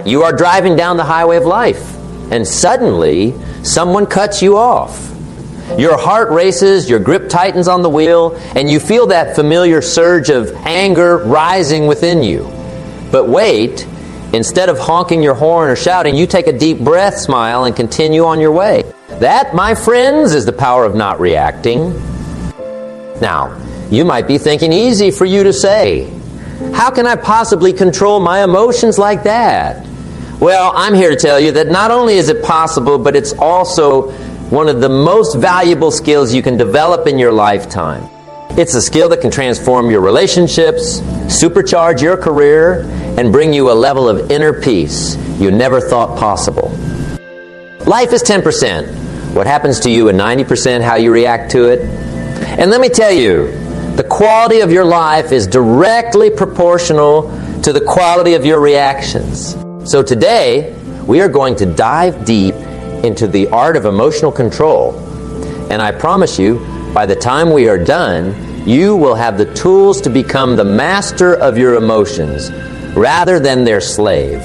You are driving down the highway of life, and suddenly someone cuts you off. Your heart races, your grip tightens on the wheel, and you feel that familiar surge of anger rising within you. But wait, instead of honking your horn or shouting, you take a deep breath, smile, and continue on your way. That, my friends, is the power of not reacting. Now, you might be thinking, easy for you to say. How can I possibly control my emotions like that? Well, I'm here to tell you that not only is it possible, but it's also one of the most valuable skills you can develop in your lifetime. It's a skill that can transform your relationships, supercharge your career, and bring you a level of inner peace you never thought possible. Life is 10%. What happens to you, and 90% how you react to it. And let me tell you, the quality of your life is directly proportional to the quality of your reactions. So today, we are going to dive deep into the art of emotional control. And I promise you, by the time we are done, you will have the tools to become the master of your emotions rather than their slave.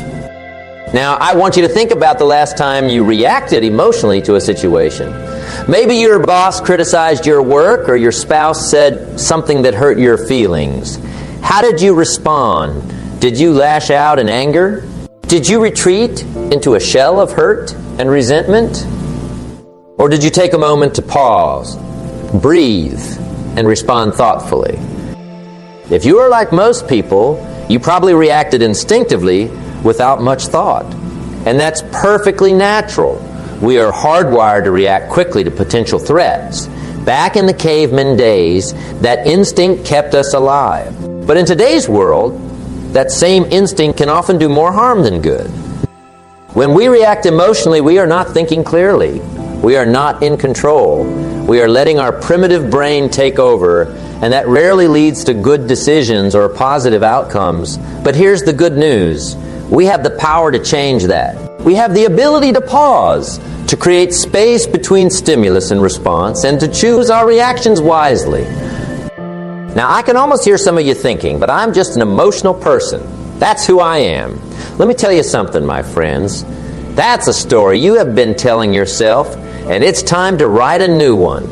Now, I want you to think about the last time you reacted emotionally to a situation. Maybe your boss criticized your work or your spouse said something that hurt your feelings. How did you respond? Did you lash out in anger? Did you retreat into a shell of hurt and resentment? Or did you take a moment to pause, breathe, and respond thoughtfully? If you are like most people, you probably reacted instinctively without much thought. And that's perfectly natural. We are hardwired to react quickly to potential threats. Back in the caveman days, that instinct kept us alive. But in today's world, that same instinct can often do more harm than good. When we react emotionally, we are not thinking clearly. We are not in control. We are letting our primitive brain take over, and that rarely leads to good decisions or positive outcomes. But here's the good news. We have the power to change that. We have the ability to pause, to create space between stimulus and response, and to choose our reactions wisely. Now, I can almost hear some of you thinking, but I'm just an emotional person. That's who I am. Let me tell you something, my friends. That's a story you have been telling yourself, and it's time to write a new one.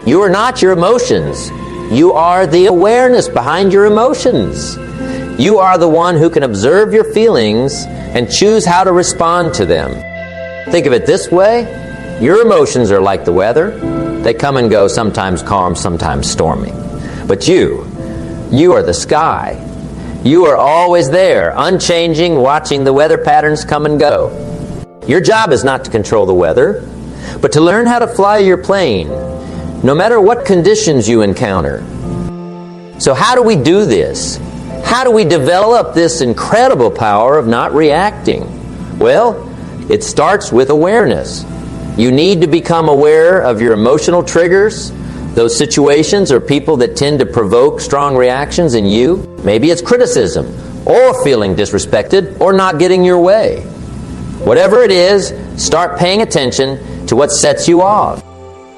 You are not your emotions. You are the awareness behind your emotions. You are the one who can observe your feelings and choose how to respond to them. Think of it this way. Your emotions are like the weather. They come and go, sometimes calm, sometimes stormy. But you are the sky. You are always there, unchanging, watching the weather patterns come and go. Your job is not to control the weather, but to learn how to fly your plane, no matter what conditions you encounter. So how do we do this? How do we develop this incredible power of not reacting? Well, it starts with awareness. You need to become aware of your emotional triggers, those situations or people that tend to provoke strong reactions in you. Maybe it's criticism, or feeling disrespected, or not getting your way. Whatever it is, start paying attention to what sets you off.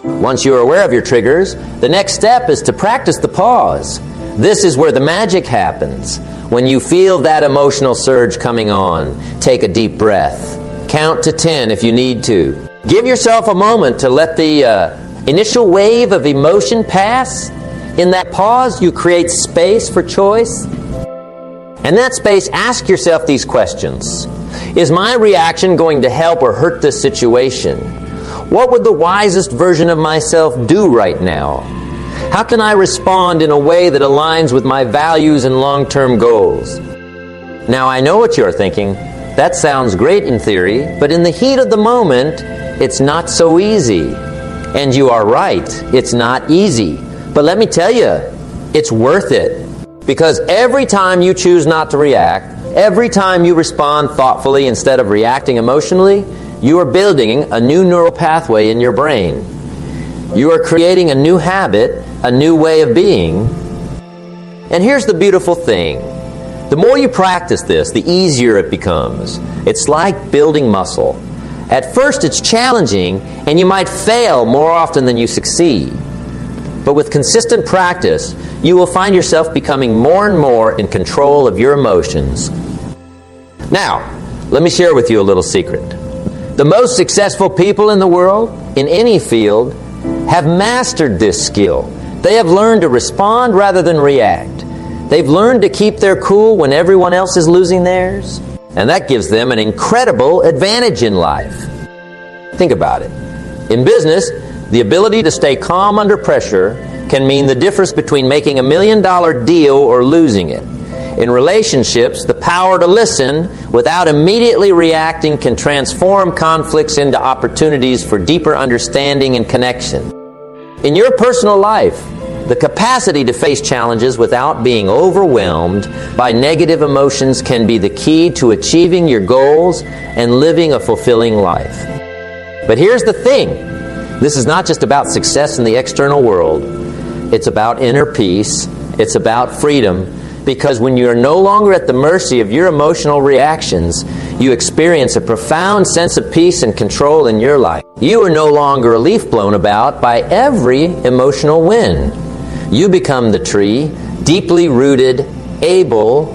Once you are aware of your triggers, the next step is to practice the pause. This is where the magic happens. When you feel that emotional surge coming on, take a deep breath. Count to 10 if you need to. Give yourself a moment to let the initial wave of emotion pass. In that pause, you create space for choice. In that space, ask yourself these questions. Is my reaction going to help or hurt this situation? What would the wisest version of myself do right now? How can I respond in a way that aligns with my values and long-term goals? Now, I know what you're thinking. That sounds great in theory, but in the heat of the moment, it's not so easy. And you are right, it's not easy. But let me tell you, it's worth it. Because every time you choose not to react, every time you respond thoughtfully instead of reacting emotionally, you are building a new neural pathway in your brain. You are creating a new habit, a new way of being. And here's the beautiful thing. The more you practice this, the easier it becomes. It's like building muscle. At first it's challenging, and you might fail more often than you succeed. But with consistent practice, you will find yourself becoming more and more in control of your emotions. Now, Let me share with you a little secret. The most successful people in the world, in any field, have mastered this skill. They have learned to respond rather than react. They've learned to keep their cool when everyone else is losing theirs. And that gives them an incredible advantage in life. Think about it. In business, the ability to stay calm under pressure can mean the difference between making $1 million deal or losing it. In relationships, the power to listen without immediately reacting can transform conflicts into opportunities for deeper understanding and connection. In your personal life, the capacity to face challenges without being overwhelmed by negative emotions can be the key to achieving your goals and living a fulfilling life. But here's the thing. This is not just about success in the external world. It's about inner peace. It's about freedom. Because when you are no longer at the mercy of your emotional reactions, you experience a profound sense of peace and control in your life. You are no longer a leaf blown about by every emotional wind. You become the tree, deeply rooted, able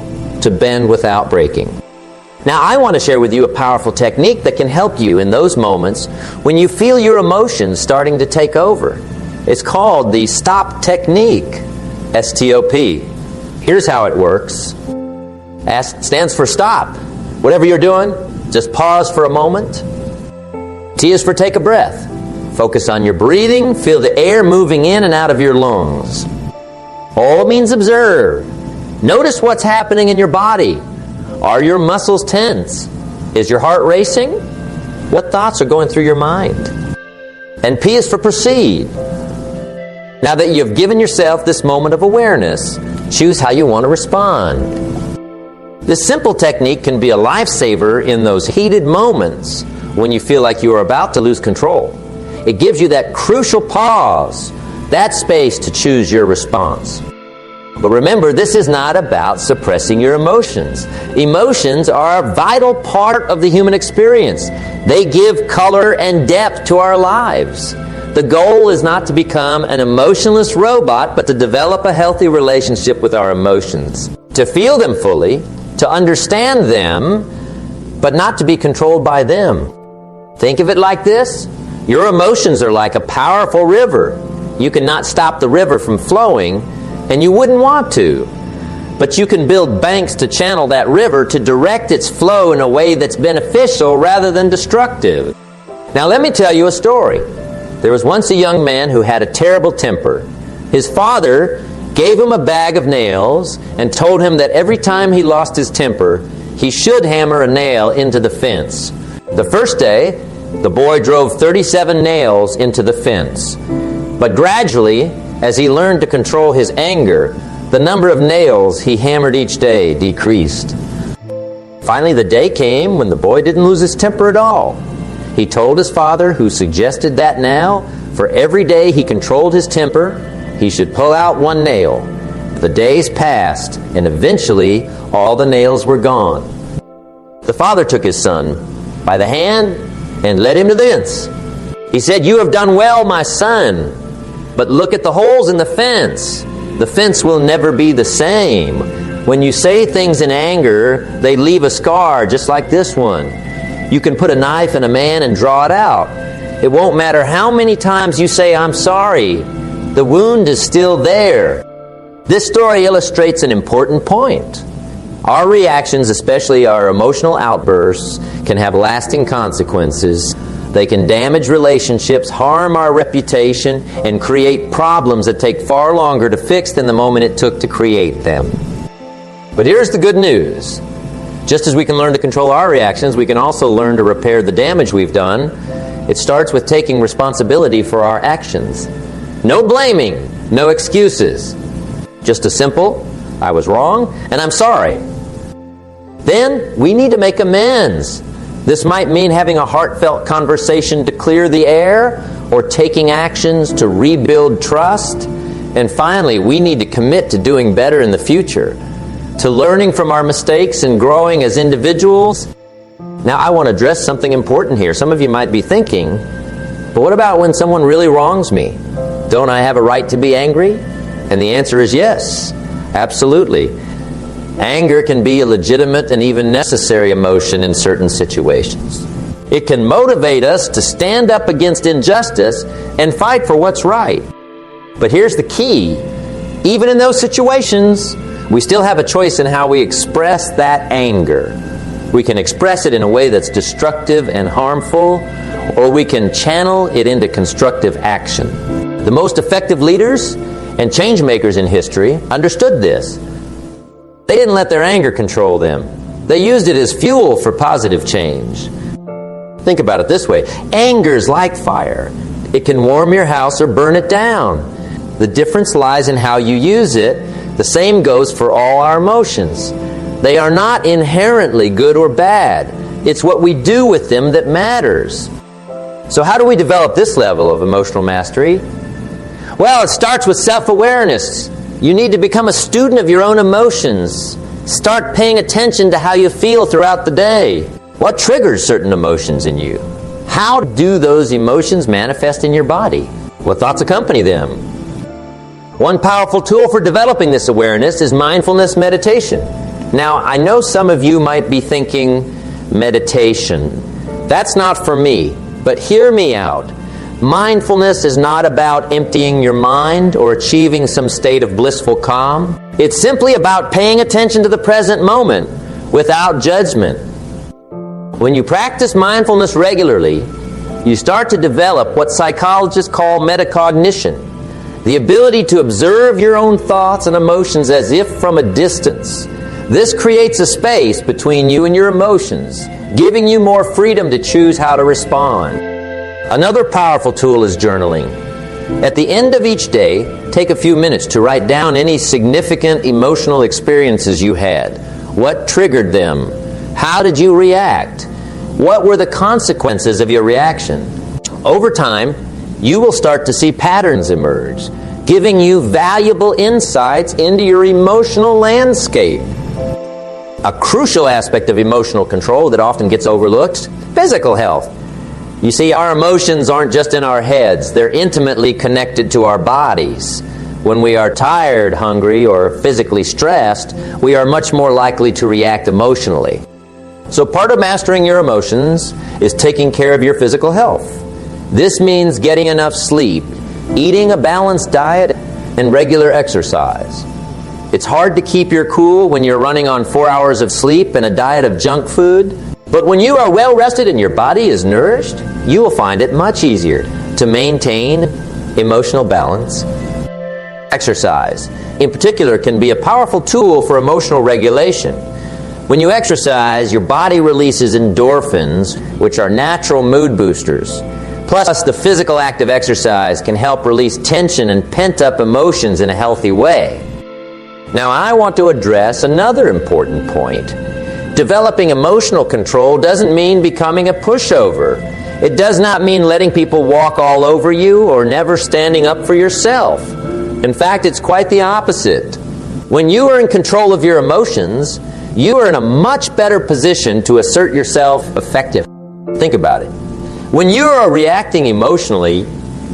to bend without breaking. Now, I want to share with you a powerful technique that can help you in those moments when you feel your emotions starting to take over. It's called the STOP technique, S-T-O-P. Here's how it works. S stands for stop. Whatever you're doing, just pause for a moment. T is for take a breath. Focus on your breathing. Feel the air moving in and out of your lungs. O means observe. Notice what's happening in your body. Are your muscles tense? Is your heart racing? What thoughts are going through your mind? And P is for proceed. Now that you've given yourself this moment of awareness, choose how you want to respond. This simple technique can be a lifesaver in those heated moments when you feel like you are about to lose control. It gives you that crucial pause, that space to choose your response. But remember, this is not about suppressing your emotions. Emotions are a vital part of the human experience. They give color and depth to our lives. The goal is not to become an emotionless robot, but to develop a healthy relationship with our emotions. To feel them fully, to understand them, but not to be controlled by them. Think of it like this. Your emotions are like a powerful river. You cannot stop the river from flowing, and you wouldn't want to. But you can build banks to channel that river to direct its flow in a way that's beneficial rather than destructive. Now let me tell you a story. There was once a young man who had a terrible temper. His father gave him a bag of nails and told him that every time he lost his temper, he should hammer a nail into the fence. The first day, the boy drove 37 nails into the fence. But gradually, as he learned to control his anger, the number of nails he hammered each day decreased. Finally, the day came when the boy didn't lose his temper at all. He told his father, who suggested that now, for every day he controlled his temper, he should pull out one nail. The days passed, and eventually all the nails were gone. The father took his son by the hand and led him to the fence. He said, "You have done well, my son, but look at the holes in the fence. The fence will never be the same. When you say things in anger, they leave a scar just like this one. You can put a knife in a man and draw it out. It won't matter how many times you say, 'I'm sorry.' The wound is still there." This story illustrates an important point. Our reactions, especially our emotional outbursts, can have lasting consequences. They can damage relationships, harm our reputation, and create problems that take far longer to fix than the moment it took to create them. But here's the good news. Just as we can learn to control our reactions, we can also learn to repair the damage we've done. It starts with taking responsibility for our actions. No blaming, no excuses. Just a simple, "I was wrong, and I'm sorry." Then we need to make amends. This might mean having a heartfelt conversation to clear the air, or taking actions to rebuild trust. And finally, we need to commit to doing better in the future, to learning from our mistakes and growing as individuals. Now, I want to address something important here. Some of you might be thinking, but what about when someone really wrongs me? Don't I have a right to be angry? And the answer is yes, absolutely. Anger can be a legitimate and even necessary emotion in certain situations. It can motivate us to stand up against injustice and fight for what's right. But here's the key. Even in those situations, we still have a choice in how we express that anger. We can express it in a way that's destructive and harmful, or we can channel it into constructive action. The most effective leaders and change makers in history understood this. They didn't let their anger control them. They used it as fuel for positive change. Think about it this way. Anger's like fire. It can warm your house or burn it down. The difference lies in how you use it. The same goes for all our emotions. They are not inherently good or bad. It's what we do with them that matters. So how do we develop this level of emotional mastery? Well, it starts with self-awareness. You need to become a student of your own emotions. Start paying attention to how you feel throughout the day. What triggers certain emotions in you? How do those emotions manifest in your body? What thoughts accompany them? One powerful tool for developing this awareness is mindfulness meditation. Now, I know some of you might be thinking, meditation. That's not for me, but hear me out. Mindfulness is not about emptying your mind or achieving some state of blissful calm. It's simply about paying attention to the present moment without judgment. When you practice mindfulness regularly, you start to develop what psychologists call metacognition, the ability to observe your own thoughts and emotions as if from a distance. This creates a space between you and your emotions, giving you more freedom to choose how to respond. Another powerful tool is journaling. At the end of each day, take a few minutes to write down any significant emotional experiences you had. What triggered them? How did you react? What were the consequences of your reaction? Over time, you will start to see patterns emerge, giving you valuable insights into your emotional landscape. A crucial aspect of emotional control that often gets overlooked, physical health. You see, our emotions aren't just in our heads, they're intimately connected to our bodies. When we are tired, hungry, or physically stressed, we are much more likely to react emotionally. So part of mastering your emotions is taking care of your physical health. This means getting enough sleep, eating a balanced diet, and regular exercise. It's hard to keep your cool when you're running on 4 hours of sleep and a diet of junk food. But when you are well rested and your body is nourished, you will find it much easier to maintain emotional balance. Exercise, in particular, can be a powerful tool for emotional regulation. When you exercise, your body releases endorphins, which are natural mood boosters. Plus, the physical act of exercise can help release tension and pent-up emotions in a healthy way. Now, I want to address another important point. Developing emotional control doesn't mean becoming a pushover. It does not mean letting people walk all over you or never standing up for yourself. In fact, it's quite the opposite. When you are in control of your emotions, you are in a much better position to assert yourself effectively. Think about it. When you are reacting emotionally,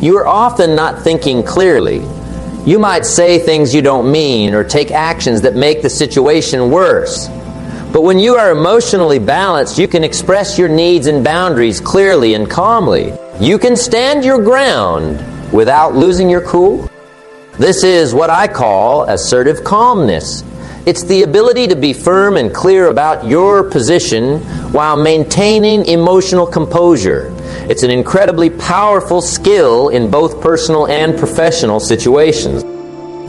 you are often not thinking clearly. You might say things you don't mean or take actions that make the situation worse. But when you are emotionally balanced, you can express your needs and boundaries clearly and calmly. You can stand your ground without losing your cool. This is what I call assertive calmness. It's the ability to be firm and clear about your position while maintaining emotional composure. It's an incredibly powerful skill in both personal and professional situations.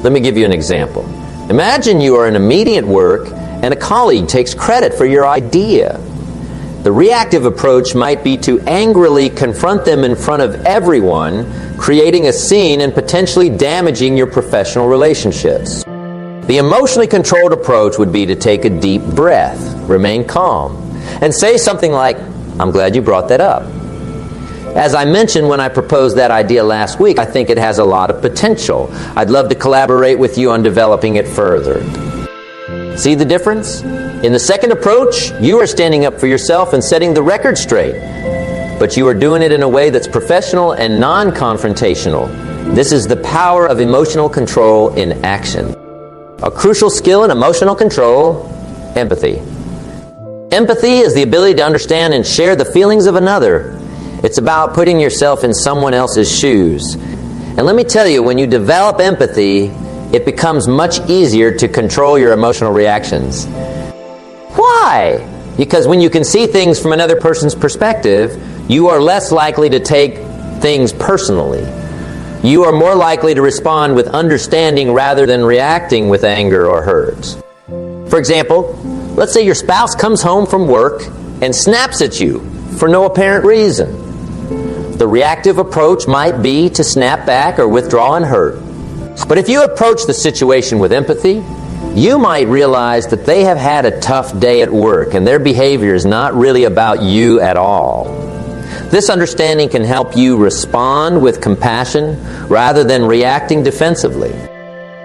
Let me give you an example. Imagine you are in a meeting at work and a colleague takes credit for your idea. The reactive approach might be to angrily confront them in front of everyone, creating a scene and potentially damaging your professional relationships. The emotionally controlled approach would be to take a deep breath, remain calm, and say something like, "I'm glad you brought that up. As I mentioned when I proposed that idea last week, I think it has a lot of potential. I'd love to collaborate with you on developing it further." See the difference? In the second approach, you are standing up for yourself and setting the record straight. But you are doing it in a way that's professional and non-confrontational. This is the power of emotional control in action. A crucial skill in emotional control, empathy. Empathy is the ability to understand and share the feelings of another. It's about putting yourself in someone else's shoes. And let me tell you, when you develop empathy, it becomes much easier to control your emotional reactions. Why? Because when you can see things from another person's perspective, you are less likely to take things personally. You are more likely to respond with understanding rather than reacting with anger or hurt. For example, let's say your spouse comes home from work and snaps at you for no apparent reason. The reactive approach might be to snap back or withdraw and hurt. But if you approach the situation with empathy, you might realize that they have had a tough day at work and their behavior is not really about you at all. This understanding can help you respond with compassion rather than reacting defensively.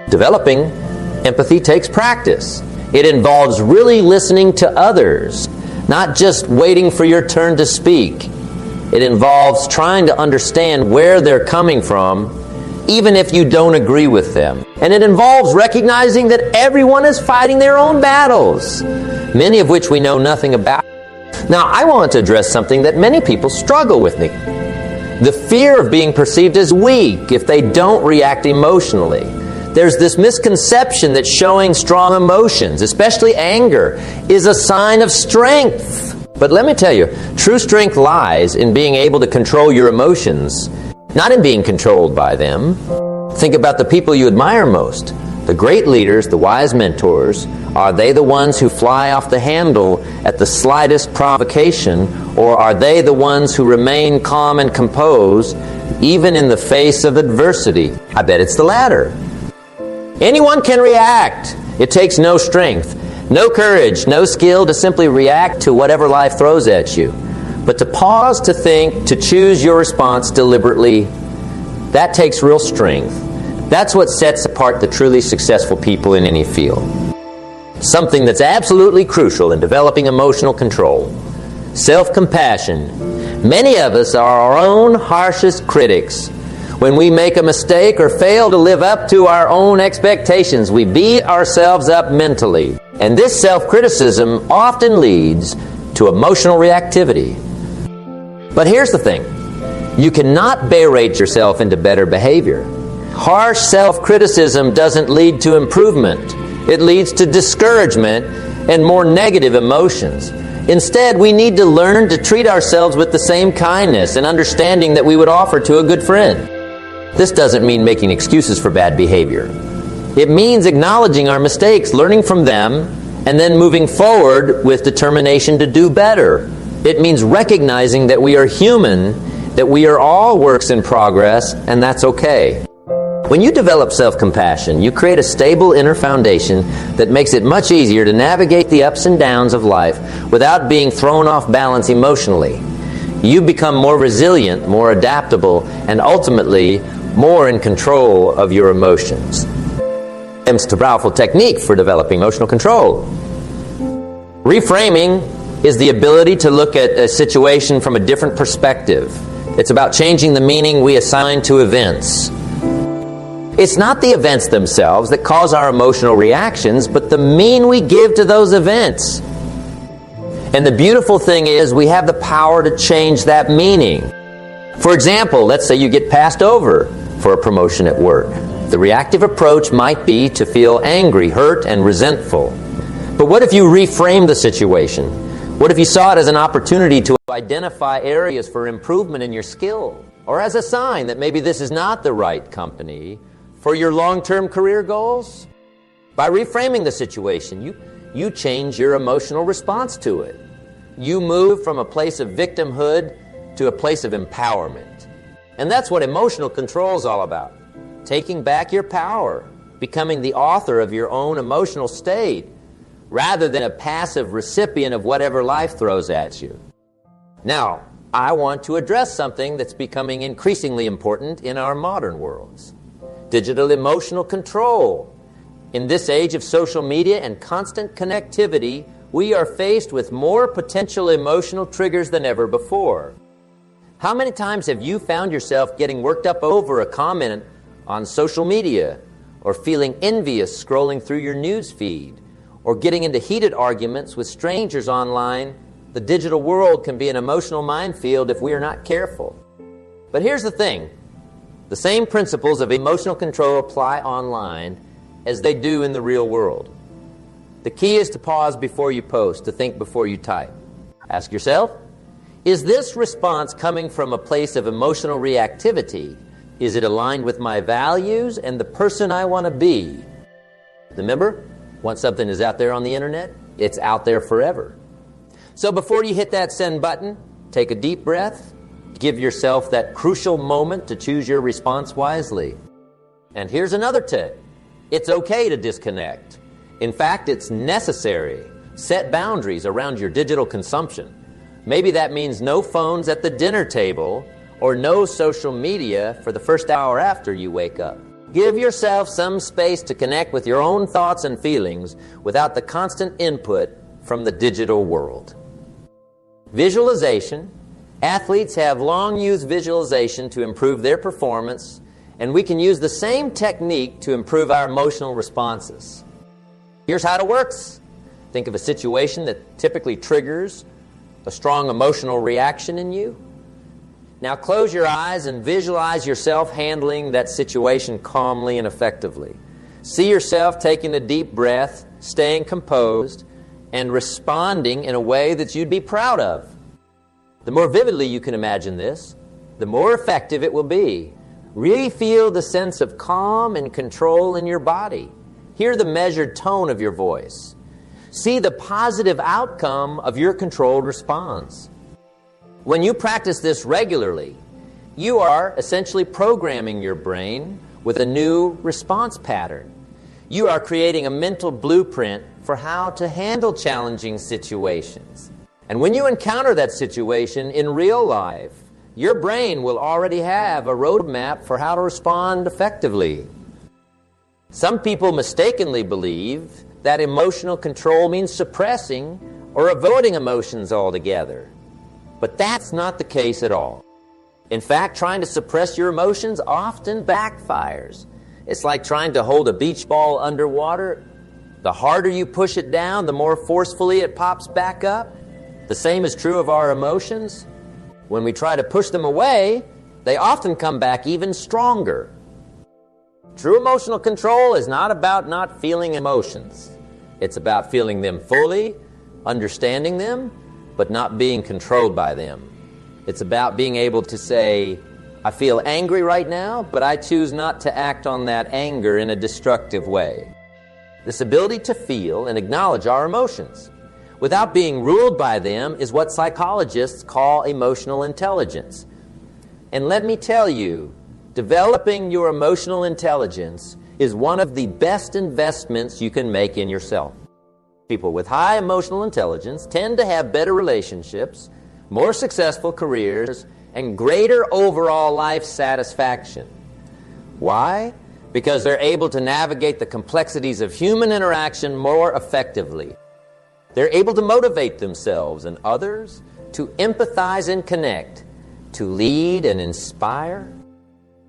Developing empathy takes practice. It involves really listening to others, not just waiting for your turn to speak. It involves trying to understand where they're coming from, even if you don't agree with them. And it involves recognizing that everyone is fighting their own battles, many of which we know nothing about. Now, I want to address something that many people struggle with. The fear of being perceived as weak if they don't react emotionally. There's this misconception that showing strong emotions, especially anger, is a sign of strength. But let me tell you, true strength lies in being able to control your emotions, not in being controlled by them. Think about the people you admire most. The great leaders, the wise mentors, are they the ones who fly off the handle at the slightest provocation, or are they the ones who remain calm and composed even in the face of adversity? I bet it's the latter. Anyone can react. It takes no strength, no courage, no skill to simply react to whatever life throws at you. But to pause, to think, to choose your response deliberately, that takes real strength. That's what sets apart the truly successful people in any field. Something that's absolutely crucial in developing emotional control. Self-compassion. Many of us are our own harshest critics. When we make a mistake or fail to live up to our own expectations, we beat ourselves up mentally. And this self-criticism often leads to emotional reactivity. But here's the thing. You cannot berate yourself into better behavior. Harsh self-criticism doesn't lead to improvement. It leads to discouragement and more negative emotions. Instead, we need to learn to treat ourselves with the same kindness and understanding that we would offer to a good friend. This doesn't mean making excuses for bad behavior. It means acknowledging our mistakes, learning from them, and then moving forward with determination to do better. It means recognizing that we are human, that we are all works in progress, and that's okay. When you develop self-compassion, you create a stable inner foundation that makes it much easier to navigate the ups and downs of life without being thrown off balance emotionally. You become more resilient, more adaptable, and ultimately more in control of your emotions. It's a powerful technique for developing emotional control. Reframing is the ability to look at a situation from a different perspective. It's about changing the meaning we assign to events. It's not the events themselves that cause our emotional reactions, but the meaning we give to those events. And the beautiful thing is we have the power to change that meaning. For example, let's say you get passed over for a promotion at work. The reactive approach might be to feel angry, hurt, and resentful. But what if you reframe the situation? What if you saw it as an opportunity to identify areas for improvement in your skill? Or as a sign that maybe this is not the right company for your long-term career goals? By reframing the situation, you change your emotional response to it. You move from a place of victimhood to a place of empowerment. And that's what emotional control is all about. Taking back your power, becoming the author of your own emotional state, rather than a passive recipient of whatever life throws at you. Now, I want to address something that's becoming increasingly important in our modern worlds. Digital emotional control. In this age of social media and constant connectivity, we are faced with more potential emotional triggers than ever before. How many times have you found yourself getting worked up over a comment on social media or feeling envious scrolling through your news feed, or getting into heated arguments with strangers online. The digital world can be an emotional minefield if we are not careful. But here's the thing. The same principles of emotional control apply online as they do in the real world. The key is to pause before you post, to think before you type. Ask yourself, is this response coming from a place of emotional reactivity? Is it aligned with my values and the person I want to be? Remember, once something is out there on the internet, it's out there forever. So before you hit that send button, take a deep breath. Give yourself that crucial moment to choose your response wisely. And here's another tip. It's okay to disconnect. In fact, it's necessary. Set boundaries around your digital consumption. Maybe that means no phones at the dinner table or no social media for the first hour after you wake up. Give yourself some space to connect with your own thoughts and feelings without the constant input from the digital world. Visualization. Athletes have long used visualization to improve their performance, and we can use the same technique to improve our emotional responses. Here's how it works. Think of a situation that typically triggers a strong emotional reaction in you. Now close your eyes and visualize yourself handling that situation calmly and effectively. See yourself taking a deep breath, staying composed, and responding in a way that you'd be proud of. The more vividly you can imagine this, the more effective it will be. Really feel the sense of calm and control in your body. Hear the measured tone of your voice. See the positive outcome of your controlled response. When you practice this regularly, you are essentially programming your brain with a new response pattern. You are creating a mental blueprint for how to handle challenging situations. And when you encounter that situation in real life, your brain will already have a roadmap for how to respond effectively. Some people mistakenly believe that emotional control means suppressing or avoiding emotions altogether. But that's not the case at all. In fact, trying to suppress your emotions often backfires. It's like trying to hold a beach ball underwater. The harder you push it down, the more forcefully it pops back up. The same is true of our emotions. When we try to push them away, they often come back even stronger. True emotional control is not about not feeling emotions. It's about feeling them fully, understanding them, but not being controlled by them. It's about being able to say, I feel angry right now, but I choose not to act on that anger in a destructive way. This ability to feel and acknowledge our emotions without being ruled by them is what psychologists call emotional intelligence. And let me tell you, developing your emotional intelligence is one of the best investments you can make in yourself. People with high emotional intelligence tend to have better relationships, more successful careers, and greater overall life satisfaction. Why? Because they're able to navigate the complexities of human interaction more effectively. They're able to motivate themselves and others to empathize and connect, to lead and inspire.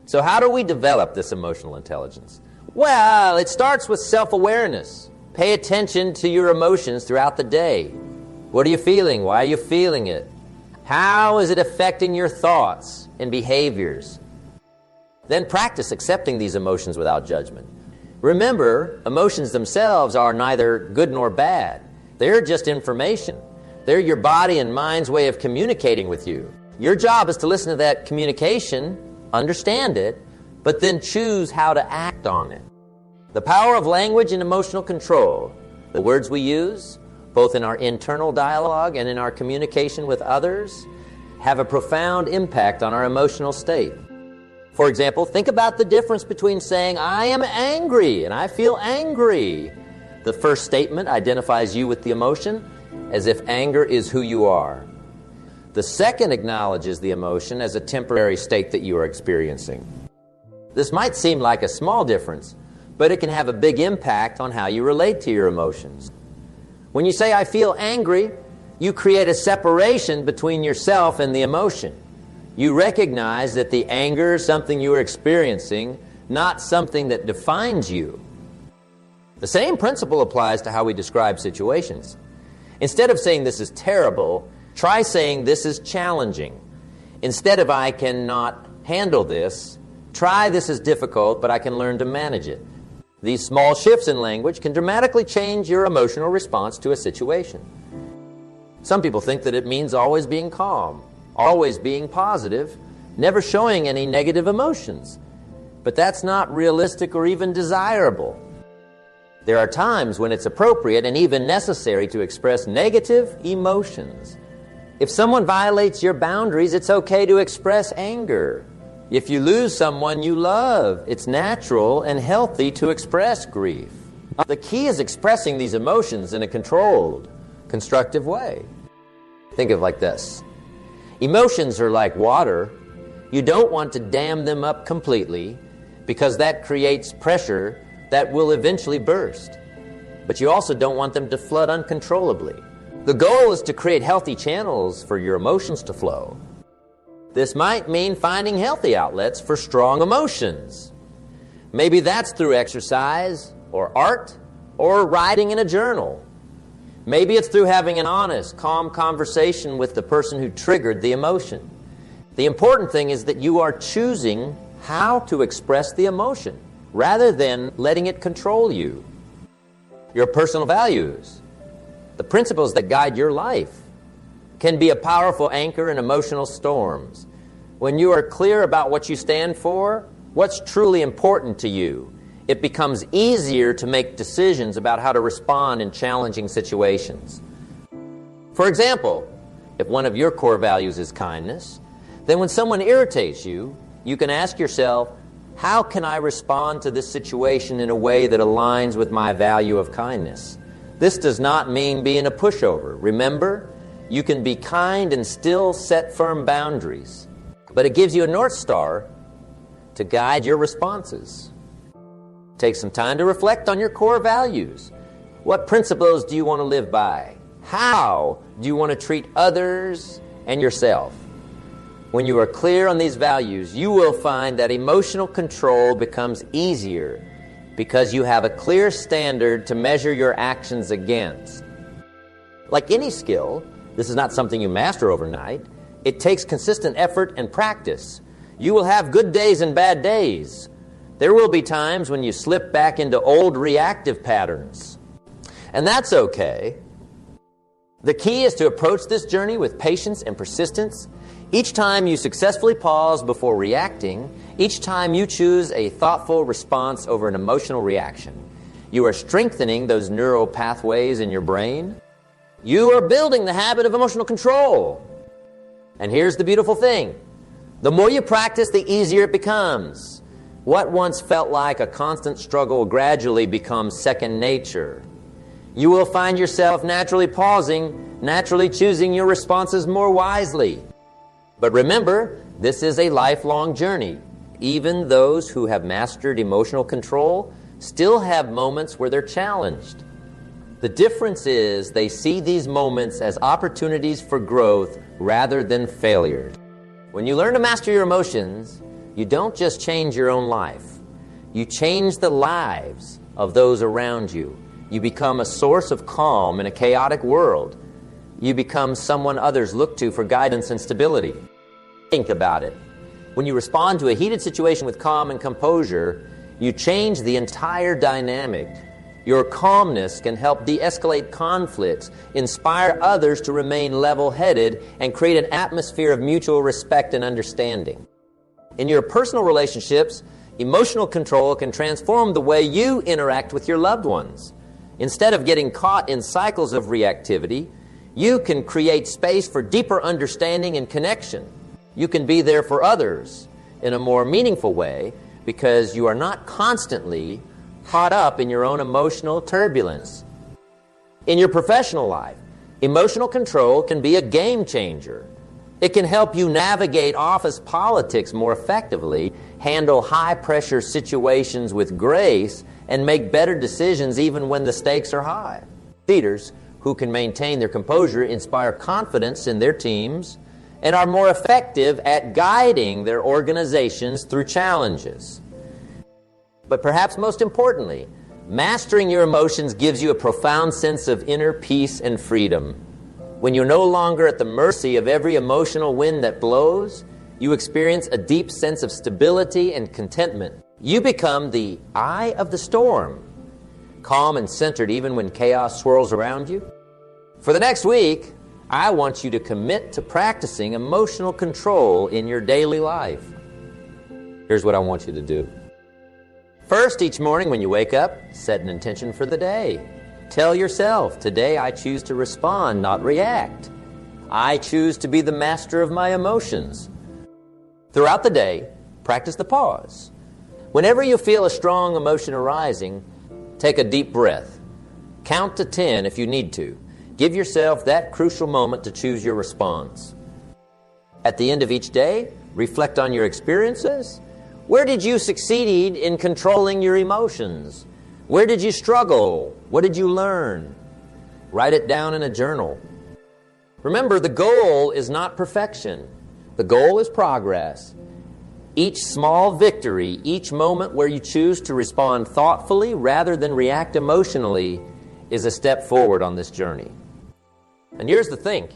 So how do we develop this emotional intelligence? Well, it starts with self-awareness. Pay attention to your emotions throughout the day. What are you feeling? Why are you feeling it? How is it affecting your thoughts and behaviors? Then practice accepting these emotions without judgment. Remember, emotions themselves are neither good nor bad. They're just information. They're your body and mind's way of communicating with you. Your job is to listen to that communication, understand it, but then choose how to act on it. The power of language and emotional control, the words we use, both in our internal dialogue and in our communication with others, have a profound impact on our emotional state. For example, think about the difference between saying, I am angry and I feel angry. The first statement identifies you with the emotion as if anger is who you are. The second acknowledges the emotion as a temporary state that you are experiencing. This might seem like a small difference, but it can have a big impact on how you relate to your emotions. When you say, I feel angry, you create a separation between yourself and the emotion. You recognize that the anger is something you are experiencing, not something that defines you. The same principle applies to how we describe situations. Instead of saying this is terrible, try saying this is challenging. Instead of I cannot handle this, try this is difficult, but I can learn to manage it. These small shifts in language can dramatically change your emotional response to a situation. Some people think that it means always being calm, always being positive, never showing any negative emotions. But that's not realistic or even desirable. There are times when it's appropriate and even necessary to express negative emotions. If someone violates your boundaries, it's okay to express anger. If you lose someone you love, it's natural and healthy to express grief. The key is expressing these emotions in a controlled, constructive way. Think of it like this. Emotions are like water. You don't want to dam them up completely because that creates pressure that will eventually burst. But you also don't want them to flood uncontrollably. The goal is to create healthy channels for your emotions to flow. This might mean finding healthy outlets for strong emotions. Maybe that's through exercise, or art, or writing in a journal. Maybe it's through having an honest, calm conversation with the person who triggered the emotion. The important thing is that you are choosing how to express the emotion, rather than letting it control you. Your personal values, the principles that guide your life, can be a powerful anchor in emotional storms. When you are clear about what you stand for, what's truly important to you, it becomes easier to make decisions about how to respond in challenging situations. For example, if one of your core values is kindness, then when someone irritates you, you can ask yourself, how can I respond to this situation in a way that aligns with my value of kindness? This does not mean being a pushover. Remember, you can be kind and still set firm boundaries, but it gives you a North Star to guide your responses. Take some time to reflect on your core values. What principles do you want to live by? How do you want to treat others and yourself? When you are clear on these values, you will find that emotional control becomes easier because you have a clear standard to measure your actions against. Like any skill, this is not something you master overnight. It takes consistent effort and practice. You will have good days and bad days. There will be times when you slip back into old reactive patterns. And that's okay. The key is to approach this journey with patience and persistence. Each time you successfully pause before reacting, each time you choose a thoughtful response over an emotional reaction, you are strengthening those neural pathways in your brain. You are building the habit of emotional control. And here's the beautiful thing. The more you practice, the easier it becomes. What once felt like a constant struggle gradually becomes second nature. You will find yourself naturally pausing, naturally choosing your responses more wisely. But remember, this is a lifelong journey. Even those who have mastered emotional control still have moments where they're challenged. The difference is they see these moments as opportunities for growth rather than failures. When you learn to master your emotions, you don't just change your own life. You change the lives of those around you. You become a source of calm in a chaotic world. You become someone others look to for guidance and stability. Think about it. When you respond to a heated situation with calm and composure, you change the entire dynamic. Your calmness can help de-escalate conflicts, inspire others to remain level-headed, and create an atmosphere of mutual respect and understanding. In your personal relationships, emotional control can transform the way you interact with your loved ones. Instead of getting caught in cycles of reactivity, you can create space for deeper understanding and connection. You can be there for others in a more meaningful way because you are not constantly caught up in your own emotional turbulence. In your professional life, emotional control can be a game changer. It can help you navigate office politics more effectively, handle high-pressure situations with grace, and make better decisions even when the stakes are high. Leaders who can maintain their composure inspire confidence in their teams and are more effective at guiding their organizations through challenges. But perhaps most importantly, mastering your emotions gives you a profound sense of inner peace and freedom. When you're no longer at the mercy of every emotional wind that blows, you experience a deep sense of stability and contentment. You become the eye of the storm, calm and centered even when chaos swirls around you. For the next week, I want you to commit to practicing emotional control in your daily life. Here's what I want you to do. First, each morning when you wake up, set an intention for the day. Tell yourself, today I choose to respond, not react. I choose to be the master of my emotions. Throughout the day, practice the pause. Whenever you feel a strong emotion arising, take a deep breath. Count to 10 if you need to. Give yourself that crucial moment to choose your response. At the end of each day, reflect on your experiences. Where did you succeed in controlling your emotions? Where did you struggle? What did you learn? Write it down in a journal. Remember, the goal is not perfection. The goal is progress. Each small victory, each moment where you choose to respond thoughtfully rather than react emotionally, is a step forward on this journey. And here's the thing.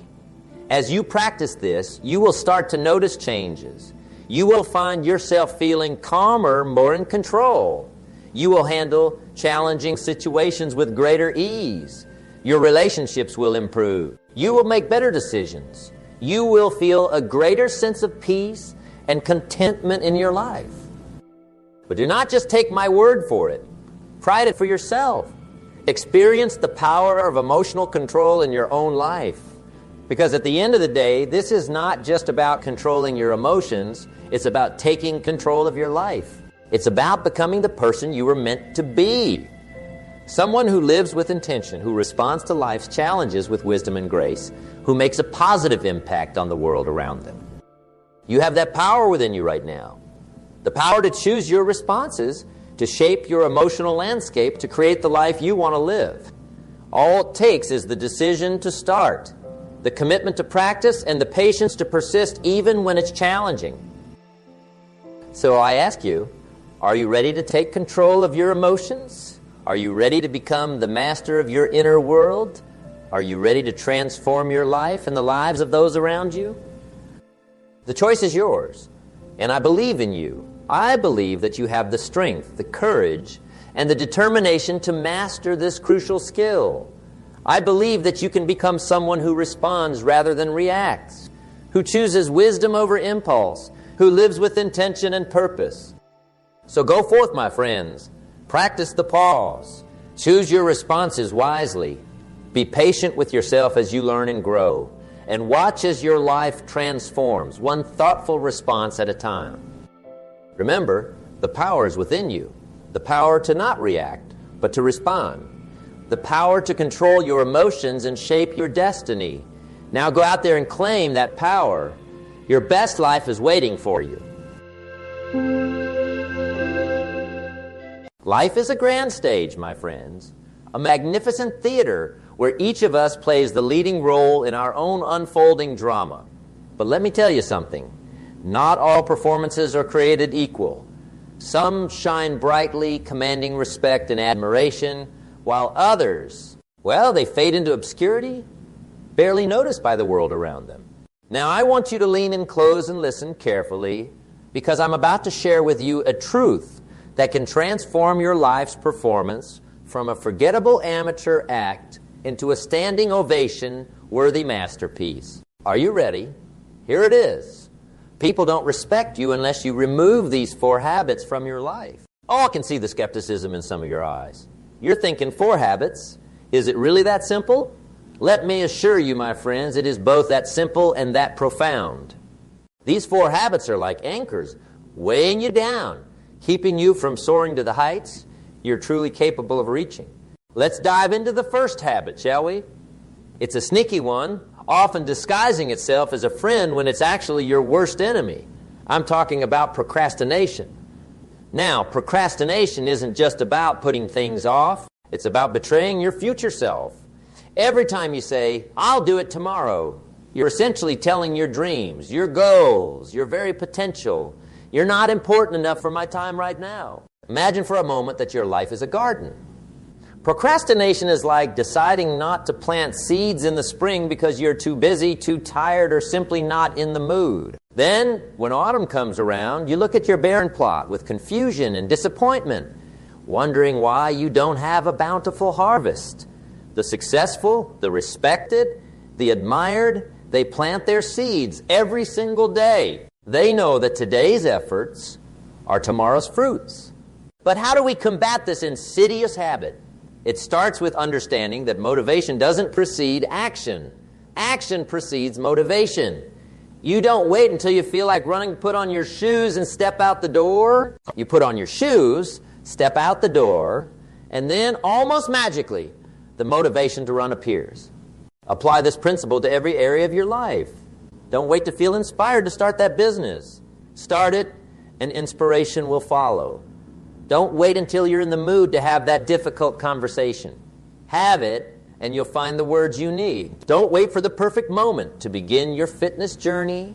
As you practice this, you will start to notice changes. You will find yourself feeling calmer, more in control. You will handle challenging situations with greater ease. Your relationships will improve. You will make better decisions. You will feel a greater sense of peace and contentment in your life. But do not just take my word for it. Try it for yourself. Experience the power of emotional control in your own life. Because at the end of the day, this is not just about controlling your emotions. It's about taking control of your life. It's about becoming the person you were meant to be. Someone who lives with intention, who responds to life's challenges with wisdom and grace, who makes a positive impact on the world around them. You have that power within you right now. The power to choose your responses, to shape your emotional landscape, to create the life you want to live. All it takes is the decision to start, the commitment to practice, and the patience to persist even when it's challenging. So I ask you, are you ready to take control of your emotions? Are you ready to become the master of your inner world? Are you ready to transform your life and the lives of those around you? The choice is yours, and I believe in you. I believe that you have the strength, the courage, and the determination to master this crucial skill. I believe that you can become someone who responds rather than reacts, who chooses wisdom over impulse, who lives with intention and purpose. So go forth, my friends. Practice the pause. Choose your responses wisely. Be patient with yourself as you learn and grow. And watch as your life transforms, one thoughtful response at a time. Remember, the power is within you. The power to not react, but to respond. The power to control your emotions and shape your destiny. Now go out there and claim that power. Your best life is waiting for you. Life is a grand stage, my friends, a magnificent theater where each of us plays the leading role in our own unfolding drama. But let me tell you something. Not all performances are created equal. Some shine brightly, commanding respect and admiration, while others, well, they fade into obscurity, barely noticed by the world around them. Now, I want you to lean in close and listen carefully, because I'm about to share with you a truth that can transform your life's performance from a forgettable amateur act into a standing ovation-worthy masterpiece. Are you ready? Here it is. People don't respect you unless you remove these 4 habits from your life. Oh, I can see the skepticism in some of your eyes. You're thinking 4 habits. Is it really that simple? Let me assure you, my friends, it is both that simple and that profound. These 4 habits are like anchors, weighing you down, keeping you from soaring to the heights you're truly capable of reaching. Let's dive into the first habit, shall we? It's a sneaky one, often disguising itself as a friend when it's actually your worst enemy. I'm talking about procrastination. Now, procrastination isn't just about putting things off. It's about betraying your future self. Every time you say, I'll do it tomorrow, you're essentially telling your dreams, your goals, your very potential, you're not important enough for my time right now. Imagine for a moment that your life is a garden. Procrastination is like deciding not to plant seeds in the spring because you're too busy, too tired, or simply not in the mood. Then, when autumn comes around, you look at your barren plot with confusion and disappointment, wondering why you don't have a bountiful harvest. The successful, the respected, the admired, they plant their seeds every single day. They know that today's efforts are tomorrow's fruits. But how do we combat this insidious habit? It starts with understanding that motivation doesn't precede action. Action precedes motivation. You don't wait until you feel like running, put on your shoes and step out the door. You put on your shoes, step out the door, and then almost magically, the motivation to run appears. Apply this principle to every area of your life. Don't wait to feel inspired to start that business. Start it, and inspiration will follow. Don't wait until you're in the mood to have that difficult conversation. Have it, and you'll find the words you need. Don't wait for the perfect moment to begin your fitness journey.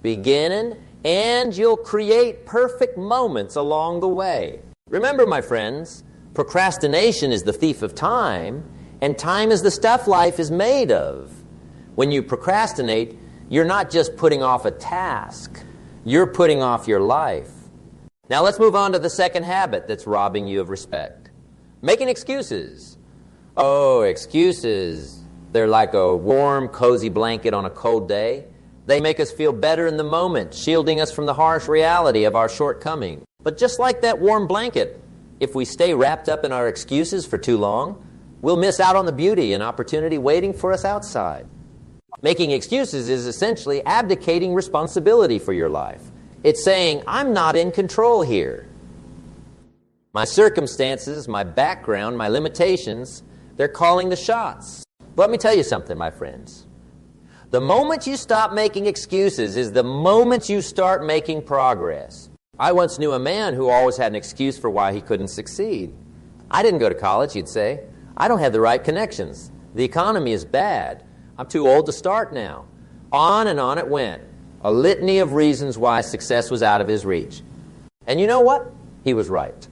Begin, and you'll create perfect moments along the way. Remember, my friends, procrastination is the thief of time, and time is the stuff life is made of. When you procrastinate, you're not just putting off a task. You're putting off your life. Now let's move on to the second habit that's robbing you of respect. Making excuses. Oh, excuses. They're like a warm, cozy blanket on a cold day. They make us feel better in the moment, shielding us from the harsh reality of our shortcomings. But just like that warm blanket, if we stay wrapped up in our excuses for too long, we'll miss out on the beauty and opportunity waiting for us outside. Making excuses is essentially abdicating responsibility for your life. It's saying, I'm not in control here. My circumstances, my background, my limitations, they're calling the shots. But let me tell you something, my friends. The moment you stop making excuses is the moment you start making progress. I once knew a man who always had an excuse for why he couldn't succeed. I didn't go to college, he'd say. I don't have the right connections. The economy is bad. I'm too old to start now. On and on it went. A litany of reasons why success was out of his reach. And you know what? He was right.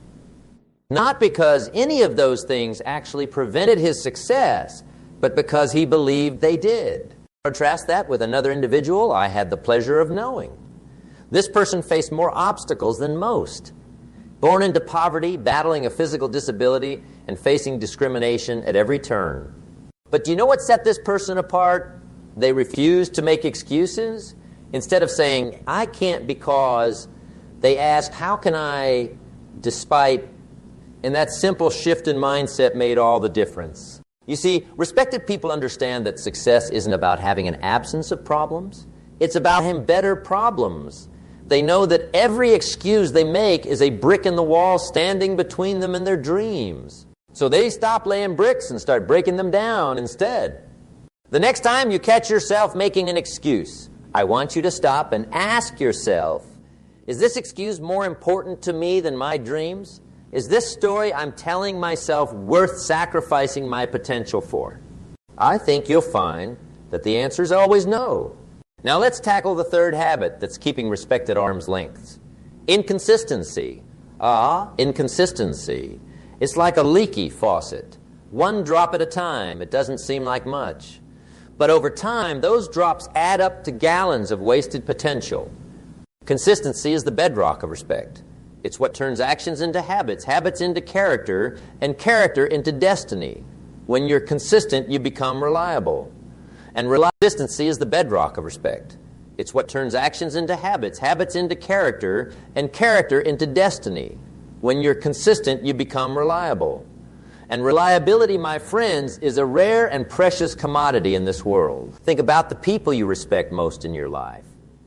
Not because any of those things actually prevented his success, but because he believed they did. Contrast that with another individual I had the pleasure of knowing. This person faced more obstacles than most. Born into poverty, battling a physical disability, and facing discrimination at every turn. But do you know what set this person apart? They refused to make excuses. Instead of saying, I can't because, they asked, how can I, despite, and that simple shift in mindset made all the difference. You see, respected people understand that success isn't about having an absence of problems. It's about having better problems. They know that every excuse they make is a brick in the wall standing between them and their dreams. So they stop laying bricks and start breaking them down instead. The next time you catch yourself making an excuse, I want you to stop and ask yourself, is this excuse more important to me than my dreams? Is this story I'm telling myself worth sacrificing my potential for? I think you'll find that the answer is always no. Now let's tackle the third habit that's keeping respect at arm's length. Inconsistency. Inconsistency. It's like a leaky faucet. One drop at a time. It doesn't seem like much. But over time, those drops add up to gallons of wasted potential. Consistency is the bedrock of respect. It's what turns actions into habits, habits into character, and character into destiny. When you're consistent, you become reliable. And consistency is the bedrock of respect. It's what turns actions into habits, habits into character, and character into destiny. When you're consistent, you become reliable. And reliability, my friends, is a rare and precious commodity in this world. Think about the people you respect most in your life.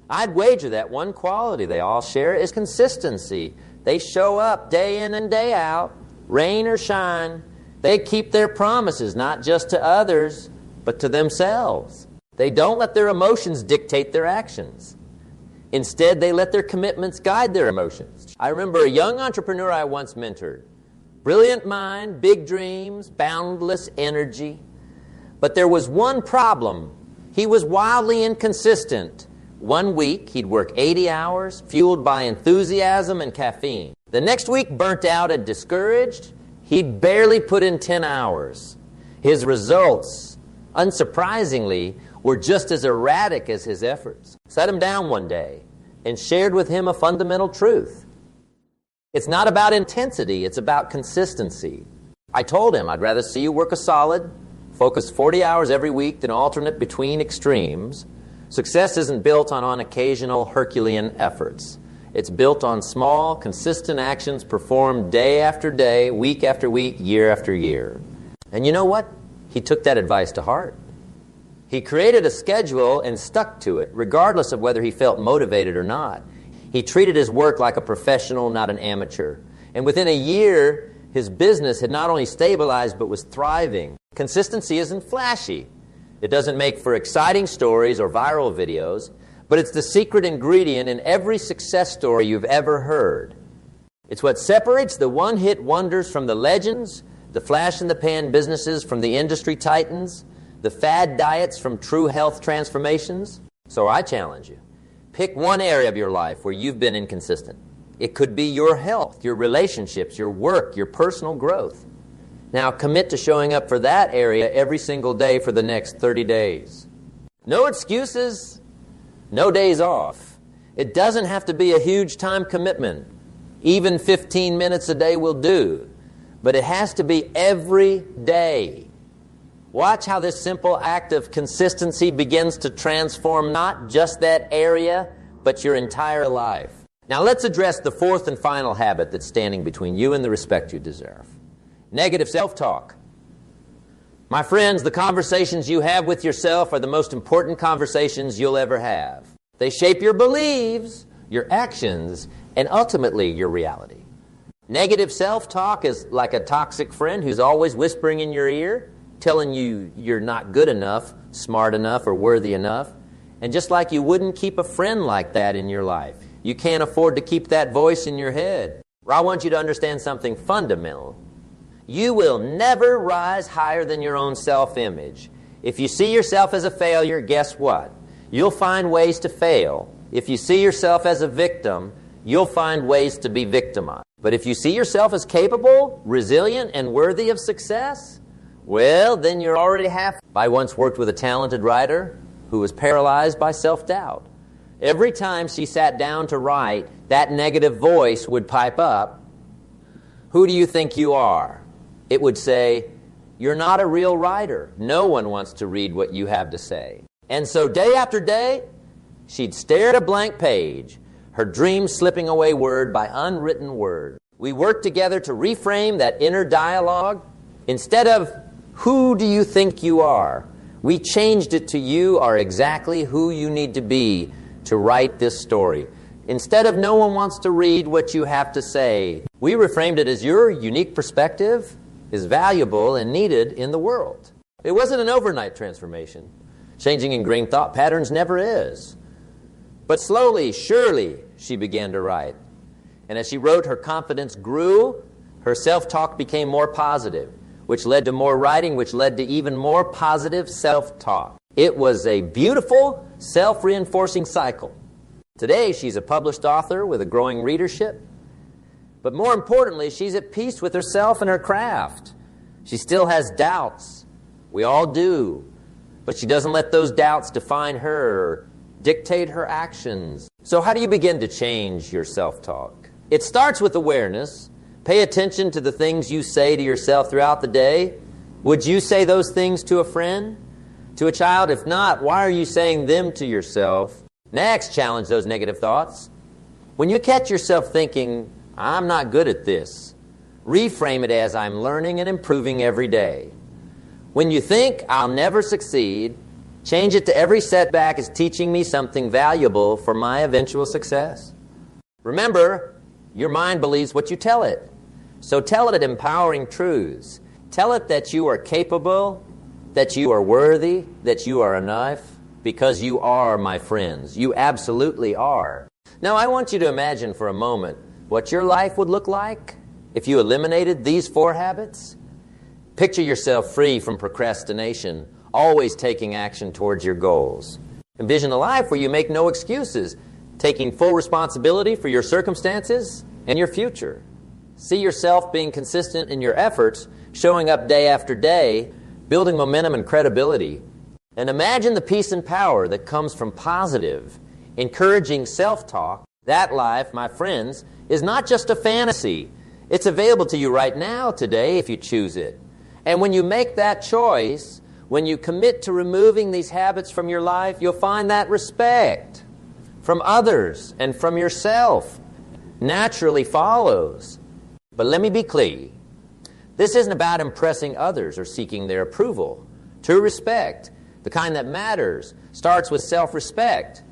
I'd wager that one quality they all share is consistency. They show up day in and day out, rain or shine. They keep their promises, not just to others, but to themselves. They don't let their emotions dictate their actions. Instead, they let their commitments guide their emotions. I remember a young entrepreneur I once mentored. Brilliant mind, big dreams, boundless energy. But there was one problem. He was wildly inconsistent. 1 week, he'd work 80 hours, fueled by enthusiasm and caffeine. The next week, burnt out and discouraged, he barely put in 10 hours. His results, unsurprisingly, were just as erratic as his efforts. Sat him down one day and shared with him a fundamental truth. It's not about intensity, it's about consistency. I told him I'd rather see you work a solid, focus 40 hours every week than alternate between extremes. Success isn't built on occasional Herculean efforts. It's built on small, consistent actions performed day after day, week after week, year after year. And you know what? He took that advice to heart. He created a schedule and stuck to it, regardless of whether he felt motivated or not. He treated his work like a professional, not an amateur. And within a year, his business had not only stabilized, but was thriving. Consistency isn't flashy. It doesn't make for exciting stories or viral videos, but it's the secret ingredient in every success story you've ever heard. It's what separates the one-hit wonders from the legends, the flash-in-the-pan businesses from the industry titans, the fad diets from true health transformations. So I challenge you. Pick one area of your life where you've been inconsistent. It could be your health, your relationships, your work, your personal growth. Now commit to showing up for that area every single day for the next 30 days. No excuses, no days off. It doesn't have to be a huge time commitment. Even 15 minutes a day will do. But it has to be every day. Watch how this simple act of consistency begins to transform not just that area, but your entire life. Now let's address the fourth and final habit that's standing between you and the respect you deserve. Negative self-talk. My friends, the conversations you have with yourself are the most important conversations you'll ever have. They shape your beliefs, your actions, and ultimately your reality. Negative self-talk is like a toxic friend who's always whispering in your ear, telling you you're not good enough, smart enough, or worthy enough. And just like you wouldn't keep a friend like that in your life, you can't afford to keep that voice in your head. I want you to understand something fundamental. You will never rise higher than your own self-image. If you see yourself as a failure, guess what? You'll find ways to fail. If you see yourself as a victim, you'll find ways to be victimized. But if you see yourself as capable, resilient, and worthy of success, well, then you're already half. I once worked with a talented writer who was paralyzed by self-doubt. Every time she sat down to write, that negative voice would pipe up. Who do you think you are? It would say, you're not a real writer. No one wants to read what you have to say. And so day after day, she'd stare at a blank page, her dreams slipping away word by unwritten word. We worked together to reframe that inner dialogue. Instead of, who do you think you are? We changed it to, you are exactly who you need to be to write this story. Instead of, no one wants to read what you have to say, we reframed it as, your unique perspective is valuable and needed in the world. It wasn't an overnight transformation. Changing ingrained thought patterns never is. But slowly, surely, she began to write. And as she wrote, her confidence grew, her self-talk became more positive, which led to more writing, which led to even more positive self-talk. It was a beautiful, self-reinforcing cycle. Today, she's a published author with a growing readership. But more importantly, she's at peace with herself and her craft. She still has doubts. We all do. But she doesn't let those doubts define her or dictate her actions. So how do you begin to change your self-talk? It starts with awareness. Pay attention to the things you say to yourself throughout the day. Would you say those things to a friend? To a child? If not, why are you saying them to yourself? Next, challenge those negative thoughts. When you catch yourself thinking, I'm not good at this, reframe it as, I'm learning and improving every day. When you think, I'll never succeed, change it to, every setback is teaching me something valuable for my eventual success. Remember, your mind believes what you tell it. So tell it empowering truths. Tell it that you are capable, that you are worthy, that you are enough, because you are, my friends. You absolutely are. Now, I want you to imagine for a moment what your life would look like if you eliminated these 4 habits. Picture yourself free from procrastination, always taking action towards your goals. Envision a life where you make no excuses, taking full responsibility for your circumstances and your future. See yourself being consistent in your efforts, showing up day after day, building momentum and credibility. And imagine the peace and power that comes from positive, encouraging self-talk. That life, my friends, is not just a fantasy. It's available to you right now, today, if you choose it. And when you make that choice, when you commit to removing these habits from your life, you'll find that respect from others and from yourself naturally follows. But let me be clear. This isn't about impressing others or seeking their approval. True respect, the kind that matters, starts with self-respect.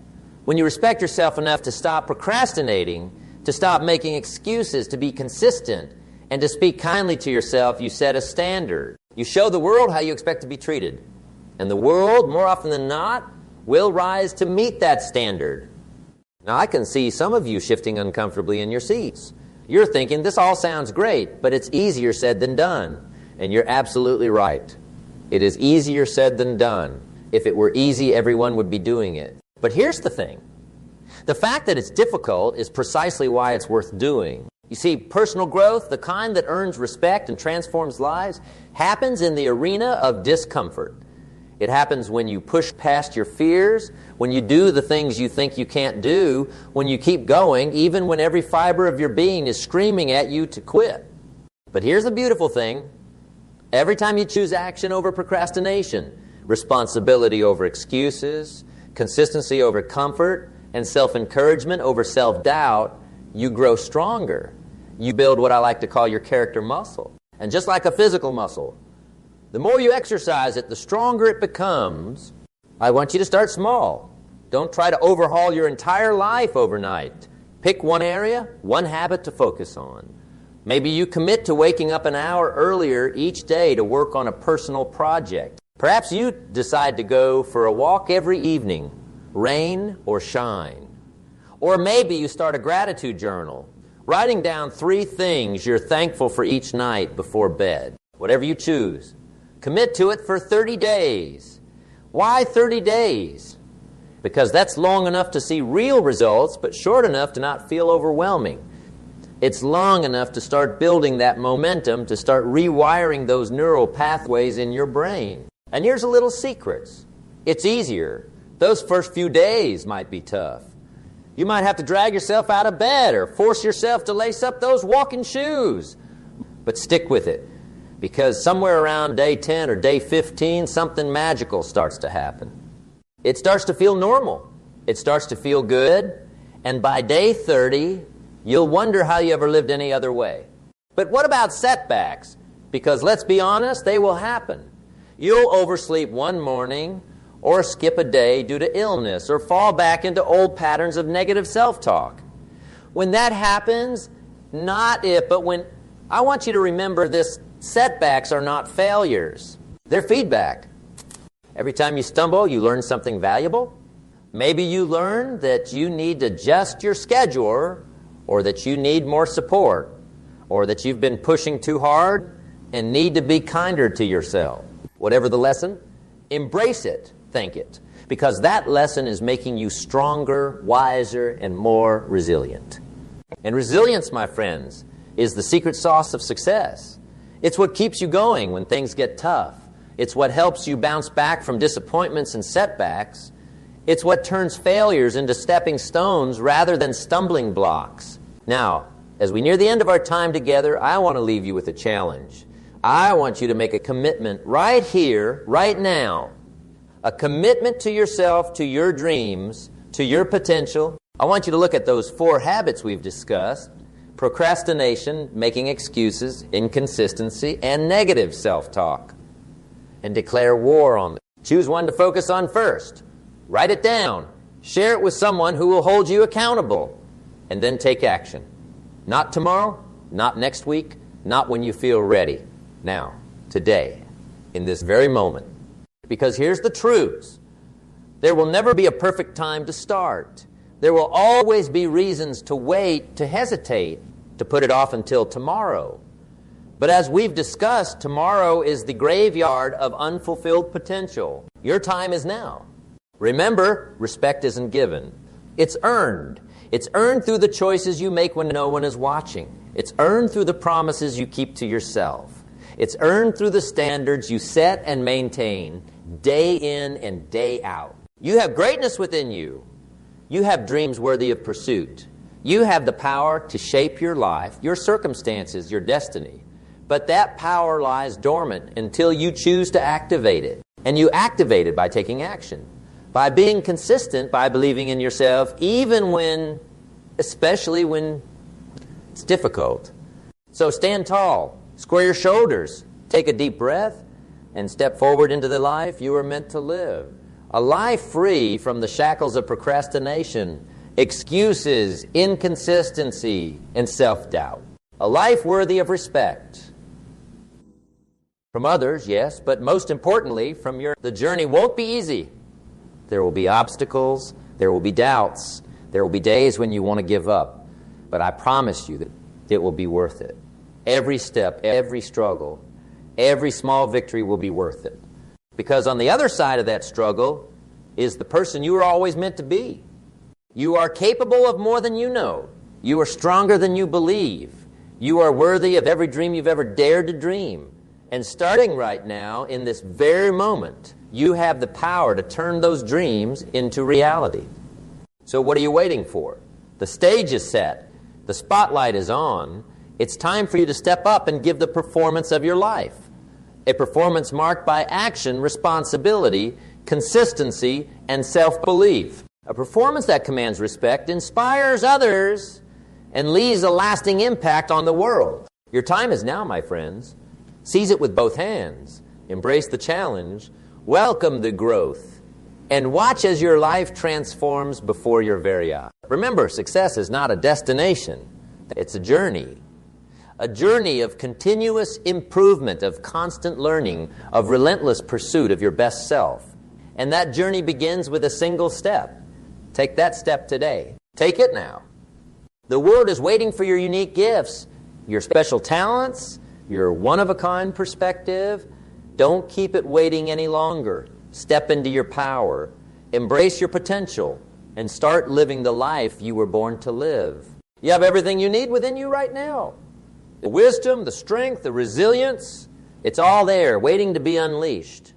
When you respect yourself enough to stop procrastinating, to stop making excuses, to be consistent, and to speak kindly to yourself, you set a standard. You show the world how you expect to be treated. And the world, more often than not, will rise to meet that standard. Now, I can see some of you shifting uncomfortably in your seats. You're thinking, this all sounds great, but it's easier said than done. And you're absolutely right. It is easier said than done. If it were easy, everyone would be doing it. But here's the thing. The fact that it's difficult is precisely why it's worth doing. You see, personal growth, the kind that earns respect and transforms lives, happens in the arena of discomfort. It happens when you push past your fears, when you do the things you think you can't do, when you keep going, even when every fiber of your being is screaming at you to quit. But here's the beautiful thing. Every time you choose action over procrastination, responsibility over excuses, consistency over comfort, and self-encouragement over self-doubt, you grow stronger. You build what I like to call your character muscle. And just like a physical muscle, the more you exercise it, the stronger it becomes. I want you to start small. Don't try to overhaul your entire life overnight. Pick one area, one habit to focus on. Maybe you commit to waking up an hour earlier each day to work on a personal project. Perhaps you decide to go for a walk every evening, rain or shine. Or maybe you start a gratitude journal, writing down 3 things you're thankful for each night before bed. Whatever you choose. Commit to it for 30 days. Why 30 days? Because that's long enough to see real results, but short enough to not feel overwhelming. It's long enough to start building that momentum, to start rewiring those neural pathways in your brain. And here's a little secret. It's easier. Those first few days might be tough. You might have to drag yourself out of bed or force yourself to lace up those walking shoes. But stick with it, because somewhere around day 10 or day 15, something magical starts to happen. It starts to feel normal. It starts to feel good. And by day 30, you'll wonder how you ever lived any other way. But what about setbacks? Because let's be honest, they will happen. You'll oversleep one morning, or skip a day due to illness, or fall back into old patterns of negative self-talk. When that happens, not if, but when, I want you to remember this, setbacks are not failures. They're feedback. Every time you stumble, you learn something valuable. Maybe you learn that you need to adjust your schedule, or that you need more support, or that you've been pushing too hard and need to be kinder to yourself. Whatever the lesson, embrace it. Thank it. Because that lesson is making you stronger, wiser, and more resilient. And resilience, my friends, is the secret sauce of success. It's what keeps you going when things get tough. It's what helps you bounce back from disappointments and setbacks. It's what turns failures into stepping stones rather than stumbling blocks. Now, as we near the end of our time together, I want to leave you with a challenge. I want you to make a commitment right here, right now. A commitment to yourself, to your dreams, to your potential. I want you to look at those 4 habits we've discussed: procrastination, making excuses, inconsistency, and negative self-talk, and declare war on them. Choose one to focus on first. Write it down. Share it with someone who will hold you accountable, and then take action. Not tomorrow, not next week, not when you feel ready. Now, today, in this very moment. Because here's the truth. There will never be a perfect time to start. There will always be reasons to wait, to hesitate, to put it off until tomorrow. But as we've discussed, tomorrow is the graveyard of unfulfilled potential. Your time is now. Remember, respect isn't given. It's earned. It's earned through the choices you make when no one is watching. It's earned through the promises you keep to yourself. It's earned through the standards you set and maintain day in and day out. You have greatness within you. You have dreams worthy of pursuit. You have the power to shape your life, your circumstances, your destiny. But that power lies dormant until you choose to activate it. And you activate it by taking action, by being consistent, by believing in yourself, especially when it's difficult. So stand tall, square your shoulders, take a deep breath, and step forward into the life you are meant to live. A life free from the shackles of procrastination, excuses, inconsistency, and self-doubt. A life worthy of respect. From others, yes, but most importantly, the journey won't be easy. There will be obstacles, there will be doubts, there will be days when you want to give up. But I promise you that it will be worth it. Every step, every struggle, every small victory will be worth it. Because on the other side of that struggle is the person you were always meant to be. You are capable of more than you know. You are stronger than you believe. You are worthy of every dream you've ever dared to dream. And starting right now, in this very moment, you have the power to turn those dreams into reality. So what are you waiting for? The stage is set. The spotlight is on. It's time for you to step up and give the performance of your life. A performance marked by action, responsibility, consistency, and self-belief. A performance that commands respect, inspires others, and leaves a lasting impact on the world. Your time is now, my friends. Seize it with both hands. Embrace the challenge. Welcome the growth. And watch as your life transforms before your very eyes. Remember, success is not a destination. It's a journey. A journey of continuous improvement, of constant learning, of relentless pursuit of your best self. And that journey begins with a single step. Take that step today. Take it now. The world is waiting for your unique gifts, your special talents, your one-of-a-kind perspective. Don't keep it waiting any longer. Step into your power. Embrace your potential and start living the life you were born to live. You have everything you need within you right now. The wisdom, the strength, the resilience, it's all there waiting to be unleashed.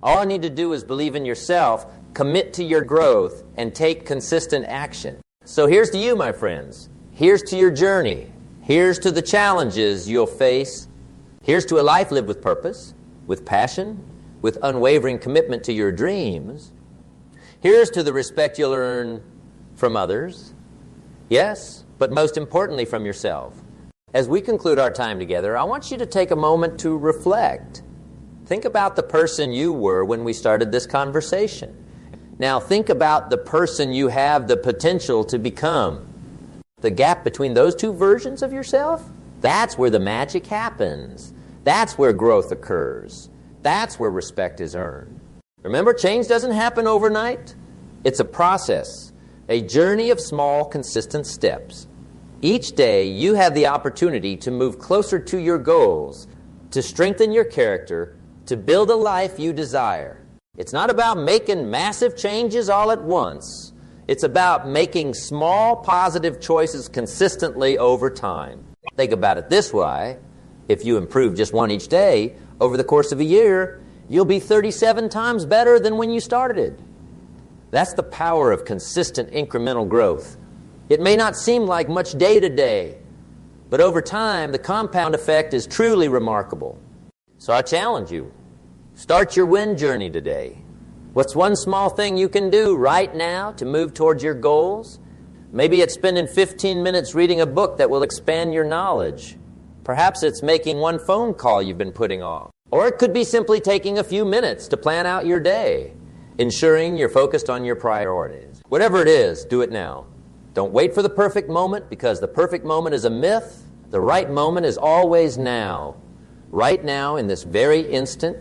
All you need to do is believe in yourself, commit to your growth, and take consistent action. So here's to you, my friends. Here's to your journey. Here's to the challenges you'll face. Here's to a life lived with purpose, with passion, with unwavering commitment to your dreams. Here's to the respect you'll earn from others. Yes, but most importantly from yourself. As we conclude our time together, I want you to take a moment to reflect. Think about the person you were when we started this conversation. Now think about the person you have the potential to become. The gap between those two versions of yourself, that's where the magic happens. That's where growth occurs. That's where respect is earned. Remember, change doesn't happen overnight. It's a process, a journey of small, consistent steps. Each day, you have the opportunity to move closer to your goals, to strengthen your character, to build a life you desire. It's not about making massive changes all at once. It's about making small, positive choices consistently over time. Think about it this way. If you improve just one each day, over the course of a year, you'll be 37 times better than when you started. That's the power of consistent incremental growth. It may not seem like much day to day, but over time, the compound effect is truly remarkable. So I challenge you, start your win journey today. What's one small thing you can do right now to move towards your goals? Maybe it's spending 15 minutes reading a book that will expand your knowledge. Perhaps it's making one phone call you've been putting off. Or it could be simply taking a few minutes to plan out your day, ensuring you're focused on your priorities. Whatever it is, do it now. Don't wait for the perfect moment, because the perfect moment is a myth. The right moment is always now. Right now, in this very instant,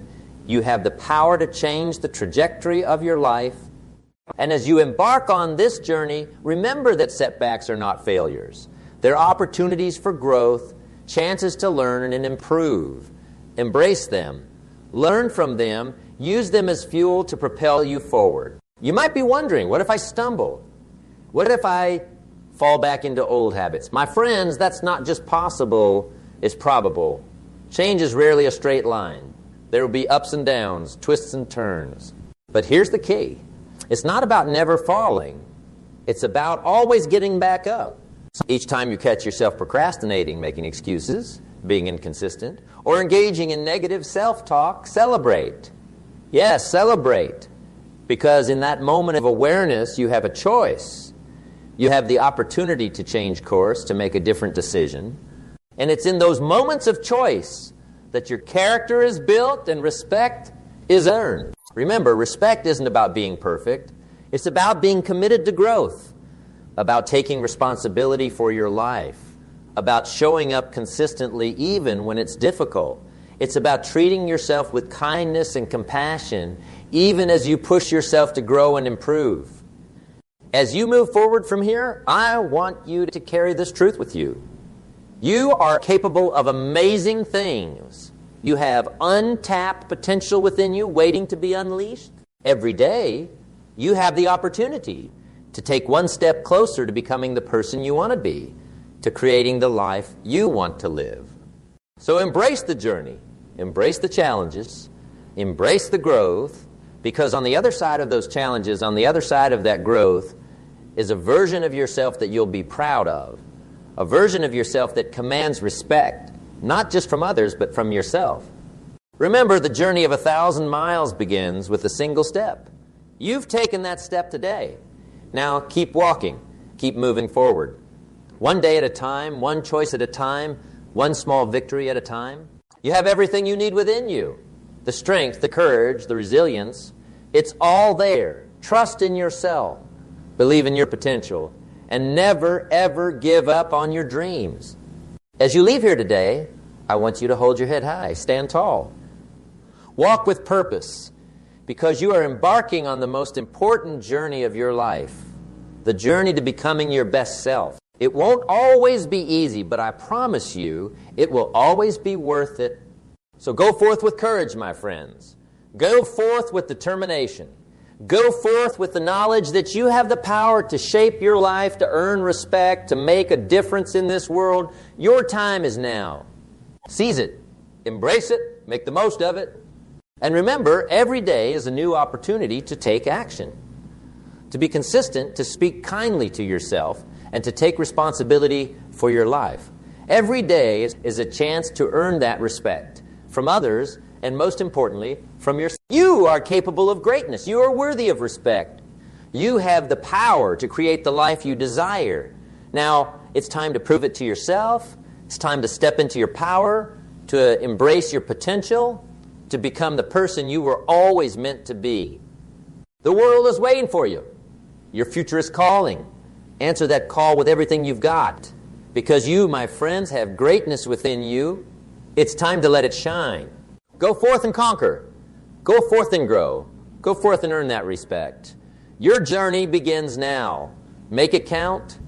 you have the power to change the trajectory of your life. And as you embark on this journey, remember that setbacks are not failures. They're opportunities for growth, chances to learn and improve. Embrace them. Learn from them. Use them as fuel to propel you forward. You might be wondering, what if I stumble? What if I fall back into old habits? My friends, that's not just possible, it's probable. Change is rarely a straight line. There will be ups and downs, twists and turns. But here's the key. It's not about never falling. It's about always getting back up. Each time you catch yourself procrastinating, making excuses, being inconsistent, or engaging in negative self-talk, celebrate. Yes, celebrate. Because in that moment of awareness, you have a choice. You have the opportunity to change course, to make a different decision. And it's in those moments of choice that your character is built and respect is earned. Remember, respect isn't about being perfect. It's about being committed to growth, about taking responsibility for your life, about showing up consistently even when it's difficult. It's about treating yourself with kindness and compassion even as you push yourself to grow and improve. As you move forward from here, I want you to carry this truth with you. You are capable of amazing things. You have untapped potential within you waiting to be unleashed. Every day, you have the opportunity to take one step closer to becoming the person you want to be, to creating the life you want to live. So embrace the journey, embrace the challenges, embrace the growth, because on the other side of those challenges, on the other side of that growth, is a version of yourself that you'll be proud of, a version of yourself that commands respect, not just from others, but from yourself. Remember, the journey of 1,000 miles begins with a single step. You've taken that step today. Now keep walking, keep moving forward. One day at a time, one choice at a time, one small victory at a time. You have everything you need within you. The strength, the courage, the resilience, it's all there. Trust in yourself. Believe in your potential. And never, ever give up on your dreams. As you leave here today, I want you to hold your head high, stand tall. Walk with purpose, because you are embarking on the most important journey of your life, the journey to becoming your best self. It won't always be easy, but I promise you, it will always be worth it. So go forth with courage, my friends. Go forth with determination. Go forth with the knowledge that you have the power to shape your life, to earn respect, to make a difference in this world. Your time is now. Seize it. Embrace it. Make the most of it. And remember, every day is a new opportunity to take action, to be consistent, to speak kindly to yourself, and to take responsibility for your life. Every day is a chance to earn that respect from others, and most importantly, from yourself. You are capable of greatness. You are worthy of respect. You have the power to create the life you desire. Now, it's time to prove it to yourself. It's time to step into your power, to embrace your potential, to become the person you were always meant to be. The world is waiting for you. Your future is calling. Answer that call with everything you've got, because you, my friends, have greatness within you. It's time to let it shine. Go forth and conquer. Go forth and grow. Go forth and earn that respect. Your journey begins now. Make it count.